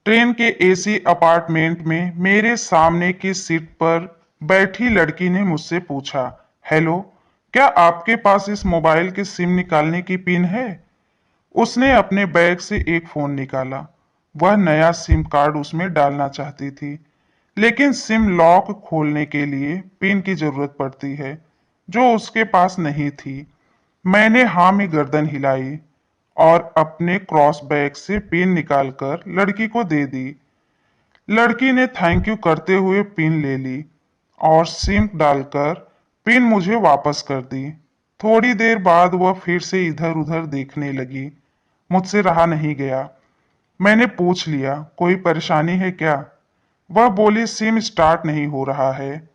Train के AC apartment में मेरे सामने की सीट पर बैठी लड़की ने मुझसे पूछा, हेलो, क्या आपके पास इस मोबाइल के सिम निकालने की पिन है? उसने अपने बैग से एक फोन निकाला। वह नया सिम कार्ड उसमें डालना चाहती थी, लेकिन सिम लॉक खोलने के लिए पिन की जरूरत पड़ती है, जो उसके पास नहीं थी। मैंने हाँ में गर्दन हिलाई और अपने क्रॉस बैग से पिन निकालकर लड़की को दे दी। लड़की ने थैंक यू करते हुए पिन ले ली और सिम डालकर पिन मुझे वापस कर दी। थोड़ी देर बाद वह फिर से इधर उधर देखने लगी। मुझसे रहा नहीं गया। मैंने पूछ लिया, कोई परेशानी है क्या? वह बोली, सिम स्टार्ट नहीं हो रहा है।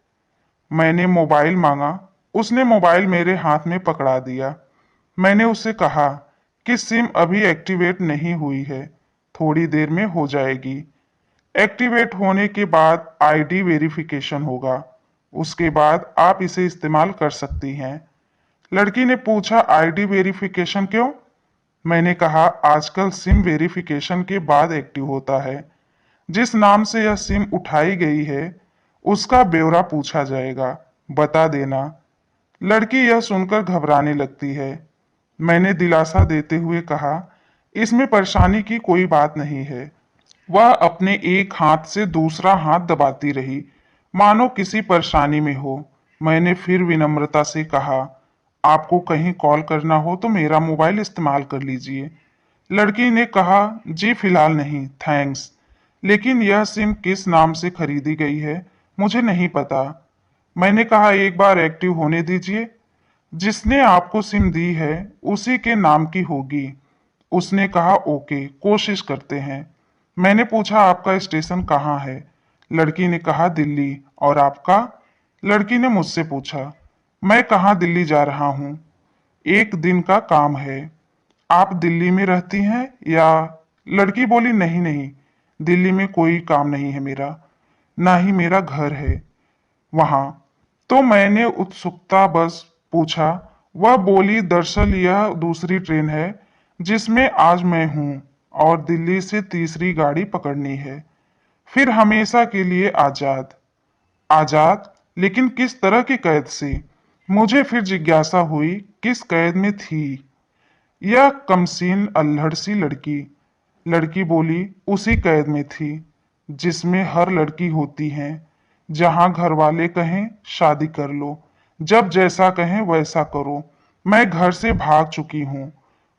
मैंने मोबाइल मांगा। उसने मोबाइल मेरे हाथ में पकड़ा दिया। मैंने उससे कहा कि सिम अभी एक्टिवेट नहीं हुई है, थोड़ी देर में हो जाएगी। एक्टिवेट होने के बाद आईडी वेरिफिकेशन होगा, उसके बाद आप इसे इस्तेमाल कर सकती हैं। लड़की ने पूछा, आईडी वेरिफिकेशन क्यों? मैंने कहा, आजकल सिम वेरिफिकेशन के बाद एक्टिव होता है। जिस नाम से यह सिम उठाई गई है उसका ब्यौरा पूछा जाएगा, बता देना। लड़की यह सुनकर घबराने लगती है। मैंने दिलासा देते हुए कहा, इसमें परेशानी की कोई बात नहीं है। वह अपने एक हाथ से दूसरा हाथ दबाती रही, मानो किसी परेशानी में हो। मैंने फिर विनम्रता से कहा, आपको कहीं कॉल करना हो तो मेरा मोबाइल इस्तेमाल कर लीजिए। लड़की ने कहा, जी फिलहाल नहीं, थैंक्स। लेकिन यह सिम किस नाम से खरीदी गई है मुझे नहीं पता। मैंने कहा, एक बार एक्टिव होने दीजिए। जिसने आपको सिम दी है उसी के नाम की होगी। उसने कहा, ओके, कोशिश करते हैं। मैंने पूछा, आपका स्टेशन कहाँ है? लड़की ने कहा, दिल्ली। और आपका? लड़की ने मुझसे पूछा। मैं कहाँ दिल्ली जा रहा हूँ, एक दिन का काम है। आप दिल्ली में रहती हैं या? लड़की बोली, नहीं नहीं, दिल्ली में कोई काम नहीं है मेरा, ना ही मेरा घर है वहां। तो मैंने उत्सुकता बस पूछा। वह बोली, दरअसल यह दूसरी ट्रेन है जिसमें आज मैं हूं और दिल्ली से तीसरी गाड़ी पकड़नी है, फिर हमेशा के लिए आजाद। आजाद? लेकिन किस तरह की कैद से? मुझे फिर जिज्ञासा हुई, किस कैद में थी यह कमसीन अल्हड़ सी लड़की? लड़की बोली, उसी कैद में थी जिसमें हर लड़की होती हैं, जहां घर वाले कहें शादी कर लो, जब जैसा कहें वैसा करो। मैं घर से भाग चुकी हूं।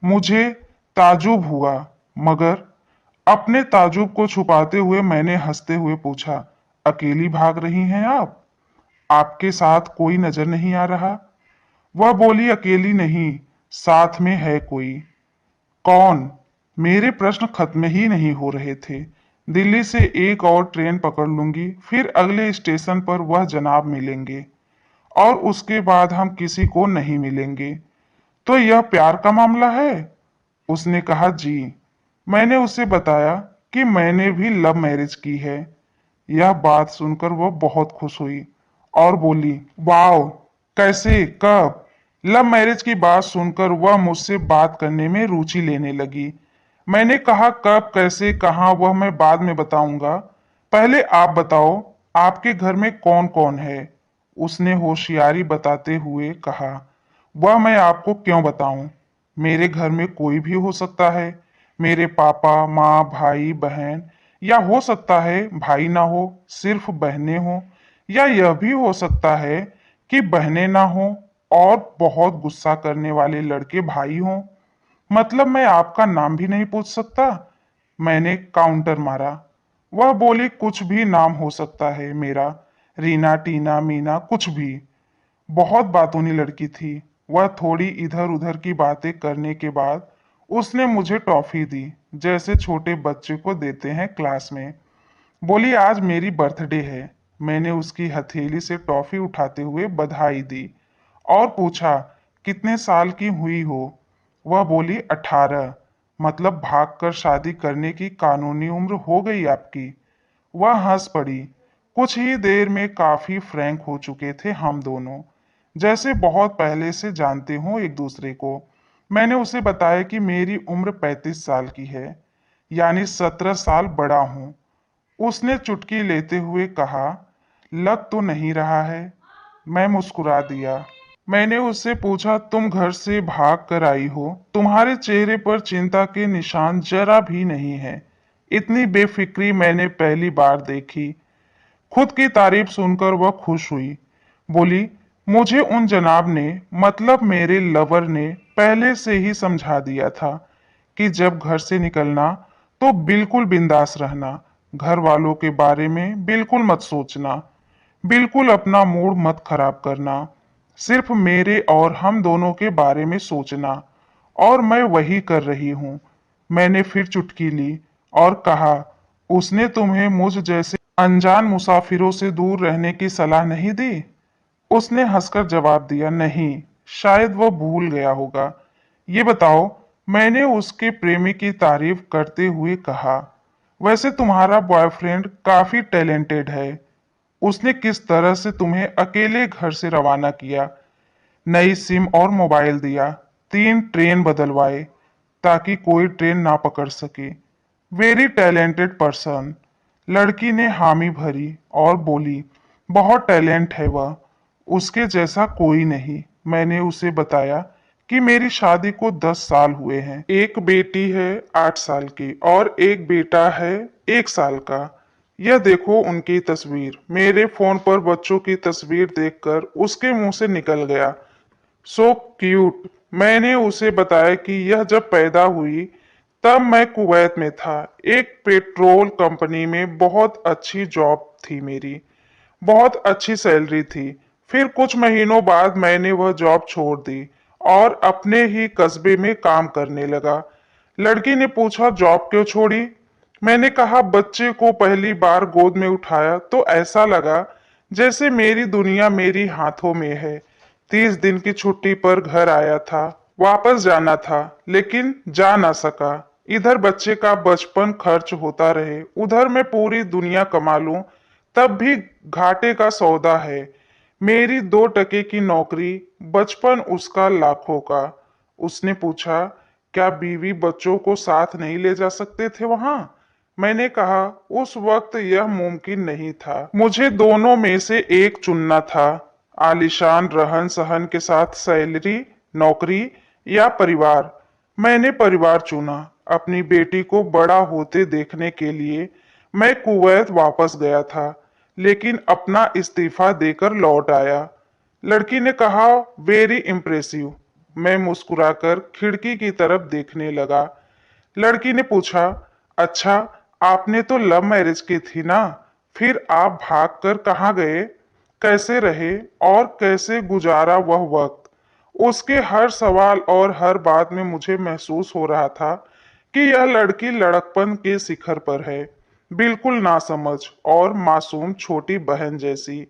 मुझे ताजुब हुआ, मगर अपने ताजुब को छुपाते हुए मैंने हंसते हुए पूछा, अकेली भाग रही हैं आप? आपके साथ कोई नजर नहीं आ रहा? वह बोली, अकेली नहीं, साथ में है कोई। कौन? मेरे प्रश्न खत्म ही नहीं हो रहे थे। दिल्ली से एक और ट्रेन पकड़ लूंगी, फिर अगले स्टेशन पर वह जनाब मिलेंगे और उसके बाद हम किसी को नहीं मिलेंगे। तो यह प्यार का मामला है? उसने कहा, जी। मैंने उसे बताया कि मैंने भी लव मैरिज की है। यह बात सुनकर वह बहुत खुश हुई और बोली, वाओ, कैसे, कब? लव मैरिज की बात सुनकर वह मुझसे बात करने में रुचि लेने लगी। मैंने कहा, कब, कैसे, कहाँ, वह मैं बाद में बताऊंगा। पहले आप बताओ, आपके घर में कौन कौन है? उसने होशियारी बताते हुए कहा, वह मैं आपको क्यों बताऊं? मेरे घर में कोई भी हो सकता है। मेरे पापा, माँ, भाई, बहन, या हो सकता है भाई ना हो, सिर्फ बहनें हो, या यह भी हो सकता है कि बहनें ना हो और बहुत गुस्सा करने वाले लड़के भाई हों। मतलब मैं आपका नाम भी नहीं पूछ सकता? मैंने काउंटर मारा। वह बोली, कुछ भी नाम हो सकता है मेरा, रीना, टीना, मीना, कुछ भी। बहुत बातूनी लड़की थी। वह थोड़ी इधर उधर की बातें करने के बाद उसने मुझे टॉफी दी, जैसे छोटे बच्चे को देते हैं क्लास में। बोली, आज मेरी बर्थडे है। मैंने उसकी हथेली से टॉफी उठाते हुए बधाई दी और पूछा, कितने साल की हुई हो? वह बोली, 18। मतलब भागकर शादी करने की कानूनी उम्र हो गई आपकी? वह हंस पड़ी। कुछ ही देर में काफी फ्रैंक हो चुके थे हम दोनों, जैसे बहुत पहले से जानते हो एक दूसरे को। मैंने उसे बताया कि मेरी उम्र 35 साल की है। यानी 17 साल बड़ा हूं। उसने चुटकी लेते हुए कहा, लग तो नहीं रहा है। मैं मुस्कुरा दिया। मैंने उससे पूछा, तुम घर से भाग कर आई हो? तुम्हारे चेहरे पर चिंता के निशान जरा भी नहीं है। इतनी बेफिक्री मैंने पहली बार देखी। खुद की तारीफ सुनकर वह खुश हुई। बोली, मुझे उन जनाब ने, मतलब मेरे लवर ने, पहले से ही समझा दिया था कि जब घर से निकलना तो बिल्कुल बिंदास रहना, घर वालों के बारे में बिल्कुल मत सोचना, बिल्कुल अपना मूड मत खराब करना, सिर्फ मेरे और हम दोनों के बारे में सोचना। और मैं वही कर रही हूँ। मैंने फिर चुटकी ली और कहा, उसने तुम्हें मुझ जैसे अनजान मुसाफिरों से दूर रहने की सलाह नहीं दी? उसने हंसकर जवाब दिया, नहीं, शायद वह भूल गया होगा। ये बताओ, मैंने उसके प्रेमी की तारीफ करते हुए कहा, वैसे तुम्हारा बॉयफ्रेंड काफी टैलेंटेड है। उसने किस तरह से तुम्हें अकेले घर से रवाना किया? नई सिम और मोबाइल दिया, 3 ट्रेन बदलवाए ताकि कोई ट्रेन ना पकड़ सके। Very talented person. लड़की ने हामी भरी और बोली, बहुत टैलेंट है वह, उसके जैसा कोई नहीं। मैंने उसे बताया कि मेरी शादी को 10 साल हुए हैं। एक बेटी है 8 साल की और एक बेटा है 1 साल का। यह देखो उनकी तस्वीर। मेरे फोन पर बच्चों की तस्वीर देखकर उसके मुंह से निकल गया, सो क्यूट। मैंने उसे बताया कि यह जब पैदा हुई तब मैं कुवैत में था, एक पेट्रोल कंपनी में बहुत अच्छी जॉब थी मेरी, बहुत अच्छी सैलरी थी। फिर कुछ महीनों बाद मैंने वह जॉब छोड़ दी और अपने ही कस्बे में काम करने लगा। लड़की ने पूछा, जॉब क्यों छोड़ी? मैंने कहा, बच्चे को पहली बार गोद में उठाया तो ऐसा लगा जैसे मेरी दुनिया मेरी हाथों में है। 30 दिन की छुट्टी पर घर आया था, वापस जाना था लेकिन जा ना सका। इधर बच्चे का बचपन खर्च होता रहे, उधर मैं पूरी दुनिया कमा लूं तब भी घाटे का सौदा है। मेरी 2 टके की नौकरी, बचपन उसका लाखों का। उसने पूछा, क्या बीवी बच्चों को साथ नहीं ले जा सकते थे वहां? मैंने कहा, उस वक्त यह मुमकिन नहीं था। मुझे दोनों में से एक चुनना था, आलीशान रहन सहन के साथ सैलरी, नौकरी या परिवार। मैंने परिवार चुना। अपनी बेटी को बड़ा होते देखने के लिए मैं कुवैत वापस गया था, लेकिन अपना इस्तीफा देकर लौट आया। लड़की ने कहा, वेरी इम्प्रेसिव। मैं मुस्कुराकर खिड़की की तरफ देखने लगा। लड़की ने पूछा, अच्छा, आपने तो लव मैरिज की थी ना? फिर आप भागकर कहाँ गए? कैसे रहे और कैसे गुजारा वह वक्त? उसके हर सवाल और हर बात में मुझे महसूस हो रहा था कि यह लड़की लड़कपन के शिखर पर है, बिल्कुल नासमझ और मासूम छोटी बहन जैसी।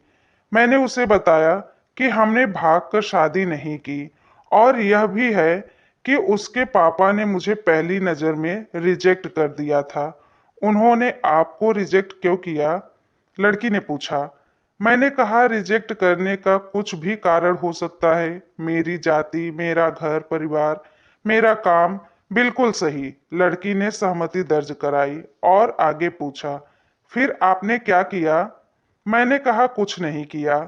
मैंने उसे बताया कि हमने भागकर शादी नहीं की और यह भी है कि उसके पापा ने मुझे पहली नजर में रिजेक्ट कर दिया था। उन्होंने आपको रिजेक्ट क्यों किया? लड़की ने पूछा। मैंने कहा, रिजेक्ट करने का कुछ भी कारण हो सकता है। मेरी जाति, मेरा घर परिवार, मेरा काम। बिल्कुल सही। लड़की ने सहमति दर्ज कराई और आगे पूछा, फिर आपने क्या किया? मैंने कहा, कुछ नहीं किया।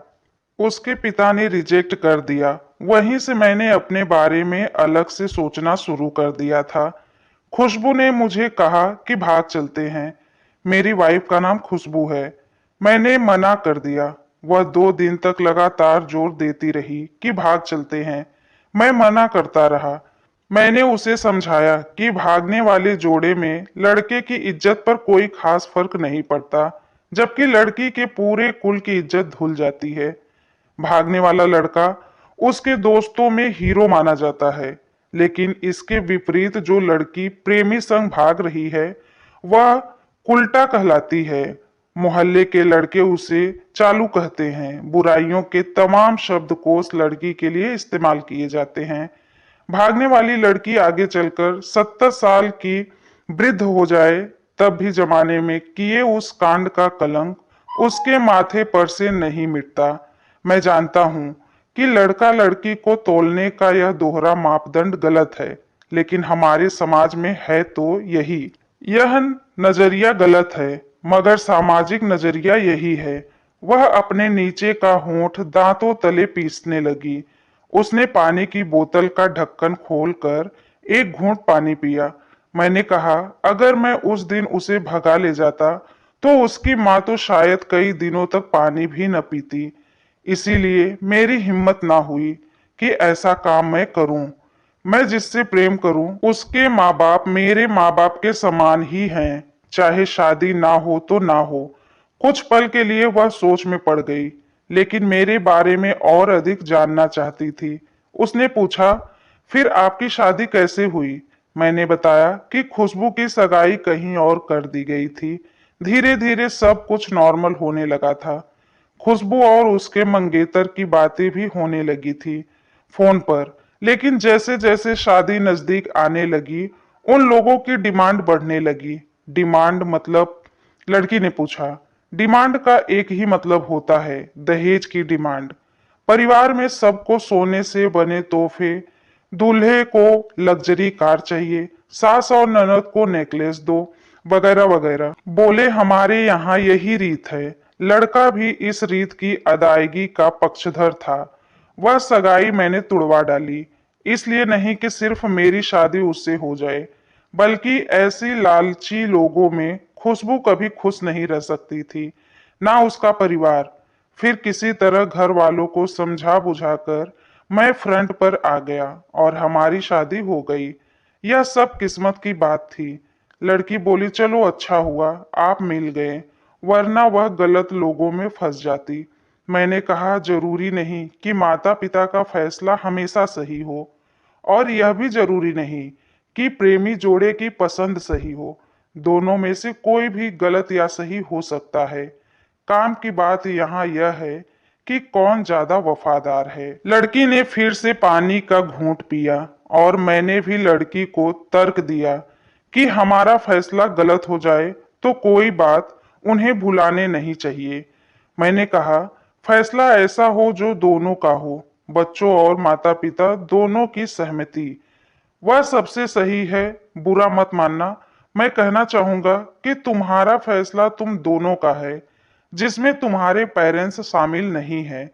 उसके पिता ने रिजेक्ट कर दिया। वहीं से मैंने अपने बारे में अलग से सोचना शुरू कर दिया था। खुशबू ने मुझे कहा कि भाग चलते हैं। मेरी वाइफ का नाम खुशबू है। मैंने मना कर दिया। वह 2 दिन तक लगातार जोर देती रही कि भाग चलते हैं। मैं मना करता रहा। मैंने उसे समझाया कि भागने वाले जोड़े में लड़के की इज्जत पर कोई खास फर्क नहीं पड़ता, जबकि लड़की के पूरे कुल की इज्जत धुल जाती है। भागने वाला लड़का उसके दोस्तों में हीरो माना जाता है, लेकिन इसके विपरीत जो लड़की प्रेमी संग भाग रही है वह उल्टा कहलाती है। मोहल्ले के लड़के उसे चालू कहते हैं। बुराइयों के तमाम शब्दकोश लड़की के लिए इस्तेमाल किए जाते हैं। भागने वाली लड़की आगे चलकर 70 साल की वृद्ध हो जाए तब भी जमाने में किए उस कांड का कलंक उसके माथे पर से नहीं मिटता। मैं जानता हूं कि लड़का लड़की को तोलने का यह दोहरा मापदंड गलत है, लेकिन हमारे समाज में है तो यही। यह नजरिया गलत है, मगर सामाजिक नजरिया यही है। वह अपने नीचे का होंठ दांतों तले पीसने लगी। उसने पानी की बोतल का ढक्कन खोलकर एक घूंट पानी पिया। मैंने कहा, अगर मैं उस दिन उसे भगा ले जाता, तो उसकी माँ तो शायद कई दिनों तक पानी भी न पीती। इसीलिए मेरी हिम्मत ना हुई कि ऐसा काम मैं करूं। मैं जिससे प्रेम करूं, उसके माँ बाप मेरे माँ बाप के समान ही हैं, चाहे शादी ना हो तो ना हो। कुछ पल के लिए वह सोच में पड़ गई, लेकिन मेरे बारे में और अधिक जानना चाहती थी। उसने पूछा, फिर आपकी शादी कैसे हुई? मैंने बताया कि खुशबू की सगाई कहीं और कर दी गई थी। धीरे धीरे सब कुछ नॉर्मल होने लगा था। खुशबू और उसके मंगेतर की बातें भी होने लगी थी फोन पर। लेकिन जैसे जैसे शादी नजदीक आने लगी, उन लोगों की डिमांड बढ़ने लगी। डिमांड मतलब? लड़की ने पूछा। डिमांड का एक ही मतलब होता है, दहेज की डिमांड। परिवार में सबको सोने से बने तोहफे, दूल्हे को लग्जरी कार चाहिए, सास और ननद को नेकलेस दो, वगैरह वगैरह। बोले, हमारे यहाँ यही रीत है। लड़का भी इस रीत की अदायगी का पक्षधर था। वह सगाई मैंने तुड़वा डाली, इसलिए नहीं कि सिर्फ मेरी शादी उससे हो जाए, बल्कि ऐसी लालची लोगों में खुशबू कभी खुश नहीं रह सकती थी, ना उसका परिवार। फिर किसी तरह घर वालों को समझा बुझाकर मैं फ्रंट पर आ गया और हमारी शादी हो गई। यह सब किस्मत की बात थी। लड़की बोली, चलो अच्छा हुआ आप मिल गए, वरना वह गलत लोगों में फंस जाती। मैंने कहा, जरूरी नहीं कि माता पिता का फैसला हमेशा सही हो, और यह भी जरूरी नहीं कि प्रेमी जोड़े की पसंद सही हो। दोनों में से कोई भी गलत या सही हो सकता है। काम की बात यहाँ यह है कि कौन ज्यादा वफादार है। लड़की ने फिर से पानी का घूंट पिया और मैंने भी लड़की को तर्क दिया कि हमारा फैसला गलत हो जाए तो कोई बात, उन्हें भुलाने नहीं चाहिए। मैंने कहा, फैसला ऐसा हो जो दोनों का हो, बच्चों और माता पिता दोनों की सहमति, वह सबसे सही है। बुरा मत मानना, मैं कहना चाहूंगा कि तुम्हारा फैसला तुम दोनों का है, जिसमें तुम्हारे पेरेंट्स शामिल नहीं है।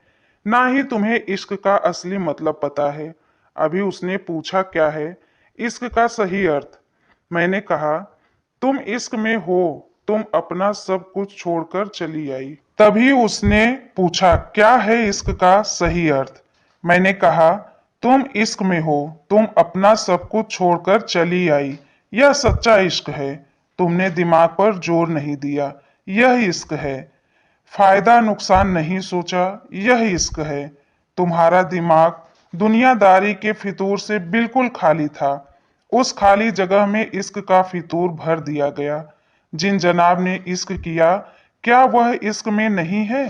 ना ही तुम्हें इश्क का असली मतलब पता है। अभी उसने पूछा, क्या है इश्क का सही अर्थ? मैंने कहा, तुम इश्क में हो, तुम अपना सब कुछ छोड़कर चली आई। तभी उसने पूछा, क्या है इश्क का सही अर्थ? मैंने कहा, तुम इश्क में हो, तुम अपना सब कुछ छोड़कर चली आई। यह सच्चा इश्क है। तुमने दिमाग पर जोर नहीं दिया, यह इश्क है। फायदा नुकसान नहीं सोचा, यह इश्क है। तुम्हारा दिमाग दुनियादारी के फितूर से बिल्कुल खाली था। उस खाली जगह में इश्क का फितूर भर दिया गया। जिन जनाब ने इश्क किया, क्या वह इश्क में नहीं है?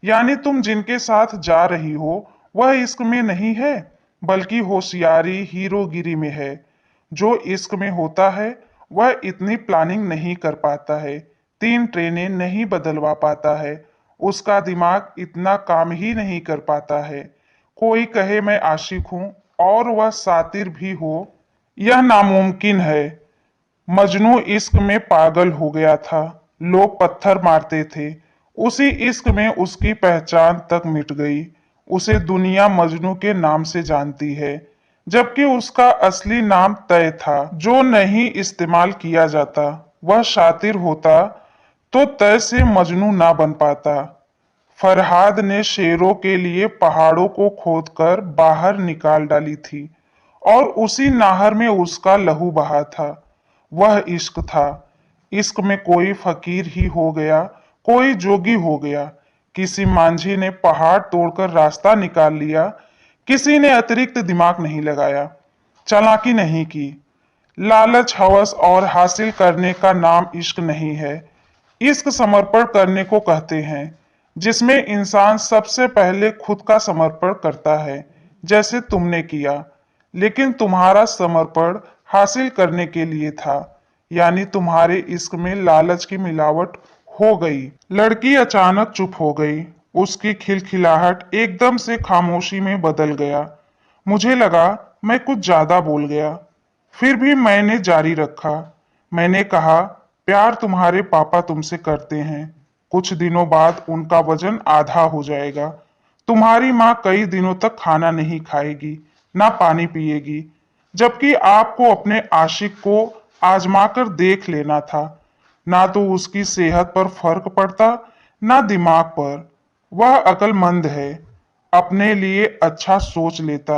यानी तुम जिनके साथ जा रही हो, वह इश्क में नहीं है, बल्कि होशियारी हीरोगिरी में है। जो इश्क में होता है, वह इतनी प्लानिंग नहीं कर पाता है, 3 ट्रेनें नहीं बदलवा पाता है, उसका दिमाग इतना काम ही नहीं कर पाता है। कोई कहे मैं आशिक हूं और वह सातिर भी हो, यह नामुमकिन है। मजनू इश्क में पागल हो गया था, लोग पत्थर मारते थे। उसी इश्क में उसकी पहचान तक मिट गई। उसे दुनिया मजनू के नाम से जानती है, जबकि उसका असली नाम तय था, जो नहीं इस्तेमाल किया जाता। वह शातिर होता तो तय से मजनू ना बन पाता। फरहाद ने शेरों के लिए पहाड़ों को खोदकर बाहर निकाल डाली थी, और उसी नाहर में उसका लहू बहा था। वह इश्क था। इश्क में कोई फकीर ही हो गया, कोई जोगी हो गया। किसी मांझी ने पहाड़ तोड़कर रास्ता निकाल लिया, किसी ने अतिरिक्त दिमाग नहीं लगाया, चालाकी नहीं की। लालच, हवस और हासिल करने का नाम इश्क नहीं है। इश्क समर्पण करने को कहते हैं, जिसमें इंसान सबसे पहले खुद का समर्पण करता है, जैसे तुमने किया। लेकिन तुम्हारा समर्पण हासिल करने के लिए था, यानी तुम्हारे इश्क में लालच की मिलावट हो गई। लड़की अचानक चुप हो गई। उसकी खिलखिलाहट एकदम से खामोशी में बदल गया। मुझे लगा मैं कुछ ज्यादा बोल गया। फिर भी मैंने जारी रखा, मैंने कहा, प्यार तुम्हारे पापा तुमसे करते हैं। कुछ दिनों बाद उनका वजन आधा हो जाएगा। तुम्हारी माँ कई दिनों तक खाना नहीं खाएगी, ना पानी पिएगी। जबकि आपको अपने आशिक को आजमा कर देख लेना था। ना तो उसकी सेहत पर फर्क पड़ता, ना दिमाग पर। वह अक्लमंद है, अपने लिए अच्छा सोच लेता।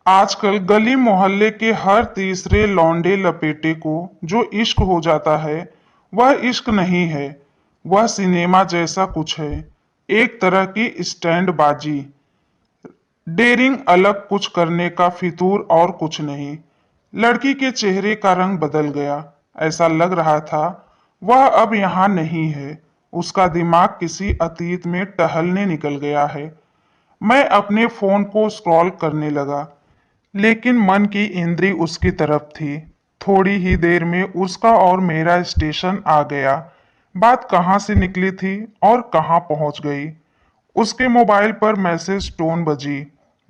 आजकल गली मोहल्ले के हर तीसरे लौंडे लपेटे को जो इश्क हो जाता है, वह इश्क नहीं है, वह सिनेमा जैसा कुछ है। एक तरह की स्टैंड बाजी, डेरिंग अलग कुछ करने का फितूर और कुछ नहीं। लड़की के चेहरे का रंग बदल गया। ऐसा लग रहा था वह अब यहाँ नहीं है। उसका दिमाग किसी अतीत में टहलने निकल गया है। मैं अपने फोन को स्क्रॉल करने लगा, लेकिन मन की इंद्री उसकी तरफ थी। थोड़ी ही देर में उसका और मेरा स्टेशन आ गया। बात कहाँ से निकली थी और कहाँ पहुंच गई। उसके मोबाइल पर मैसेज टोन बजी।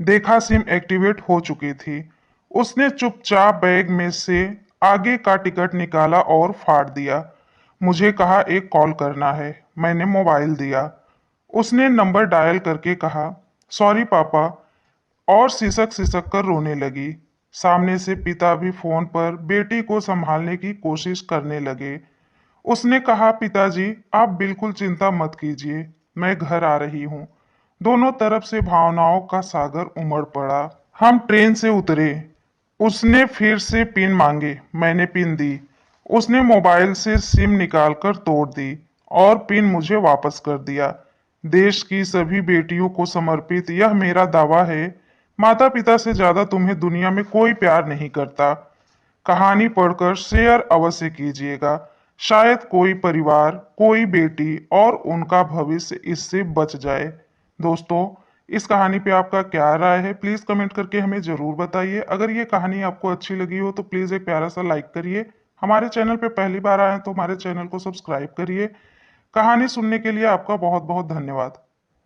देखा सिम एक्टिवेट हो चुकी थी। उसने चुपचाप बैग में से आगे का टिकट निकाला और फाड़ दिया। मुझे कहा एक कॉल करना है। मैंने मोबाइल दिया। उसने नंबर डायल करके कहा, सॉरी पापा, और सिसक सिसक कर रोने लगी। सामने से पिता भी फोन पर बेटी को संभालने की कोशिश करने लगे। उसने कहा, पिताजी आप बिल्कुल चिंता मत कीजिए, मैं घर आ रही हूँ। दोनों तरफ से भावनाओं का सागर उमड़ पड़ा। हम ट्रेन से उतरे। उसने फिर से पिन मांगे। मैंने पिन दी। उसने मोबाइल से सिम निकालकर तोड़ दी और पिन मुझे वापस कर दिया। देश की सभी बेटियों को समर्पित यह मेरा दावा है, माता पिता से ज्यादा तुम्हें दुनिया में कोई प्यार नहीं करता। कहानी पढ़कर शेयर अवश्य कीजिएगा। शायद कोई परिवार, कोई बेटी और उनका भविष्य इससे बच जाए। दोस्तों, इस कहानी पे आपका क्या राय है, प्लीज कमेंट करके हमें जरूर बताइए। अगर ये कहानी आपको अच्छी लगी हो तो प्लीज एक प्यारा सा लाइक करिए। हमारे चैनल पे पहली बार आए हैं तो हमारे चैनल को सब्सक्राइब करिए। कहानी सुनने के लिए आपका बहुत बहुत धन्यवाद।